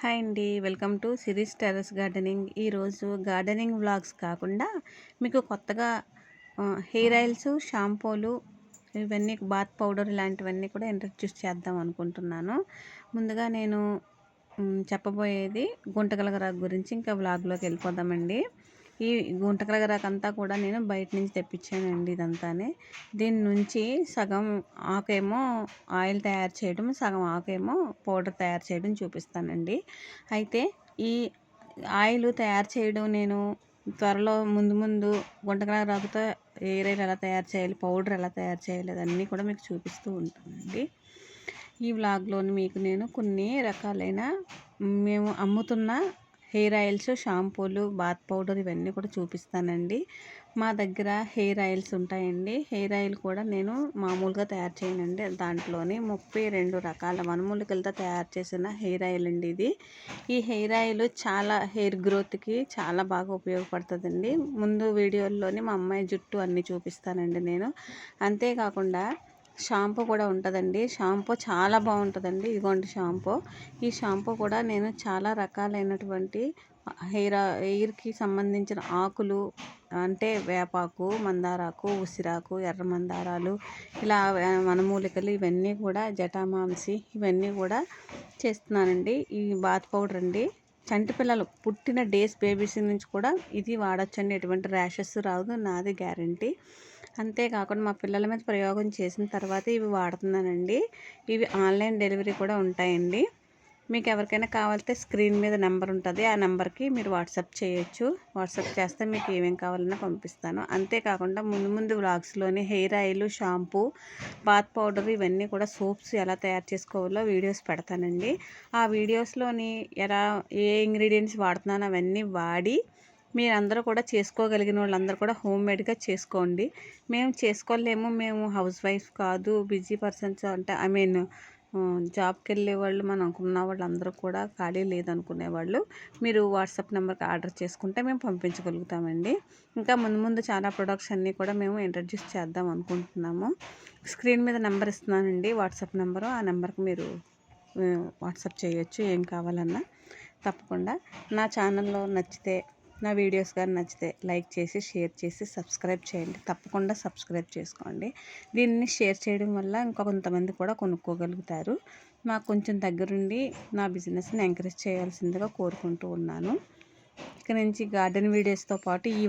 Hi అండి, welcome to series terrace gardening. ఈరోజు gardening vlogs కాకుండా మీకు కొత్తగా హెయిర్ ఆయిల్స్, షాంపూలు, ఇవన్నీ బాత్ పౌడర్ ఇలాంటివన్నీ కూడా ఇంట్రడ్యూస్ చేద్దాం అనుకుంటున్నాను. ముందుగా నేను చెప్పబోయేది గుంటగలగరాకు గురించి. ఇంకా వ్లాగ్లోకి వెళ్ళిపోదామండి. ఈ గుంటగలగరాకంతా కూడా నేను బయట నుంచి తెప్పించానండి. ఇదంతానే దీని నుంచి సగం ఆకేమో ఆయిల్ తయారు చేయడం, సగం ఆకేమో పౌడర్ తయారు చేయడం చూపిస్తానండి. అయితే ఈ ఆయిల్ తయారు చేయడం నేను త్వరలో ముందు గుంటగలగరాకుతో హెయిర్ ఆయిల్ ఎలా తయారు చేయాలి, పౌడర్ ఎలా తయారు చేయాలి, అదన్నీ కూడా మీకు చూపిస్తూ ఉంటానండి. ఈ వ్లాగ్లోని మీకు నేను కొన్ని రకాలైన మేము అమ్ముతున్న హెయిర్ ఆయిల్స్, షాంపూలు, బాత్ పౌడర్ ఇవన్నీ కూడా చూపిస్తానండి. మా దగ్గర హెయిర్ ఆయిల్స్ ఉంటాయండి. హెయిర్ ఆయిల్ కూడా నేను మామూలుగా తయారు చేయనండి. దాంట్లోని 32 రకాల వనమూలికలతో తయారు చేసిన హెయిర్ ఆయిల్ అండి ఇది. ఈ హెయిర్ ఆయిల్ చాలా హెయిర్ గ్రోత్కి చాలా బాగా ఉపయోగపడుతుందండి. ముందు వీడియోల్లోని మా అమ్మాయి జుట్టు అన్నీ చూపిస్తానండి నేను. అంతేకాకుండా షాంపూ కూడా ఉంటుందండి. షాంపూ చాలా బాగుంటుందండి. ఇదిగోండి షాంపూ. ఈ షాంపూ కూడా నేను చాలా రకాలైనటువంటి హెయిర్కి సంబంధించిన ఆకులు, అంటే వేపాకు, మందారాకు, ఉసిరాకు, ఎర్ర మందారాలు, ఇలా వనమూలికలు ఇవన్నీ కూడా, జటామాంసి ఇవన్నీ కూడా చేస్తున్నానండి. ఈ బాత్ పౌడర్ అండి. చంటి పిల్లలు పుట్టిన డేస్ బేబీస్ నుంచి కూడా ఇది వాడచ్చండి. ఎటువంటి ర్యాషెస్ రాదు, నాది గ్యారంటీ. అంతేకాకుండా మా పిల్లల మీద ప్రయోగం చేసిన తర్వాత ఇవి వాడుతున్నానండి. ఇవి ఆన్లైన్ డెలివరీ కూడా ఉంటాయండి. మీకు ఎవరికైనా కావాలంటే స్క్రీన్ మీద నెంబర్ ఉంటుంది. ఆ నెంబర్కి మీరు వాట్సాప్ చేయొచ్చు. వాట్సాప్ చేస్తే మీకు ఏమేమి కావాలన్నా పంపిస్తాను. అంతేకాకుండా ముందు వ్లాగ్స్లోని hair oil, shampoo, bath powder ఇవన్నీ కూడా సోప్స్ ఎలా తయారు చేసుకోవాలో వీడియోస్ పెడతానండి. ఆ వీడియోస్లోని ఏ ఇంగ్రీడియంట్స్ వాడుతున్నానో అవన్నీ వాడి మీరందరూ కూడా చేసుకోగలిగిన వాళ్ళందరూ కూడా హోమ్మేడ్గా చేసుకోండి. మేము చేసుకోలేము, మేము హౌస్ వైఫ్ కాదు, బిజీ పర్సన్స్, అంటే జాబ్కి వెళ్ళే వాళ్ళు, మనకున్న వాళ్ళందరూ కూడా ఖాళీ లేదనుకునేవాళ్ళు మీరు వాట్సాప్ నెంబర్కి ఆర్డర్ చేసుకుంటే మేము పంపించగలుగుతామండి. ఇంకా ముందు చాలా ప్రొడక్ట్స్ అన్నీ కూడా మేము ఇంట్రడ్యూస్ చేద్దాం అనుకుంటున్నాము. స్క్రీన్ మీద నెంబర్ ఇస్తున్నానండి, వాట్సాప్ నెంబరు. ఆ నెంబర్కి మీరు వాట్సాప్ చేయొచ్చు ఏం కావాలన్నా. తప్పకుండా నా ఛానల్లో నచ్చితే, నా వీడియోస్ కానీ నచ్చితే లైక్ చేసి, షేర్ చేసి, సబ్స్క్రైబ్ చేయండి. తప్పకుండా సబ్స్క్రైబ్ చేసుకోండి. దీన్ని షేర్ చేయడం వల్ల ఇంకా కొంతమంది కూడా కొనుక్కోగలుగుతారు. మాకు కొంచెం దగ్గరుండి నా బిజినెస్ని ఎంకరేజ్ చేయాల్సిందిగా కోరుకుంటూ ఉన్నాను. ఇక నుంచి గార్డెన్ వీడియోస్తో పాటు ఈ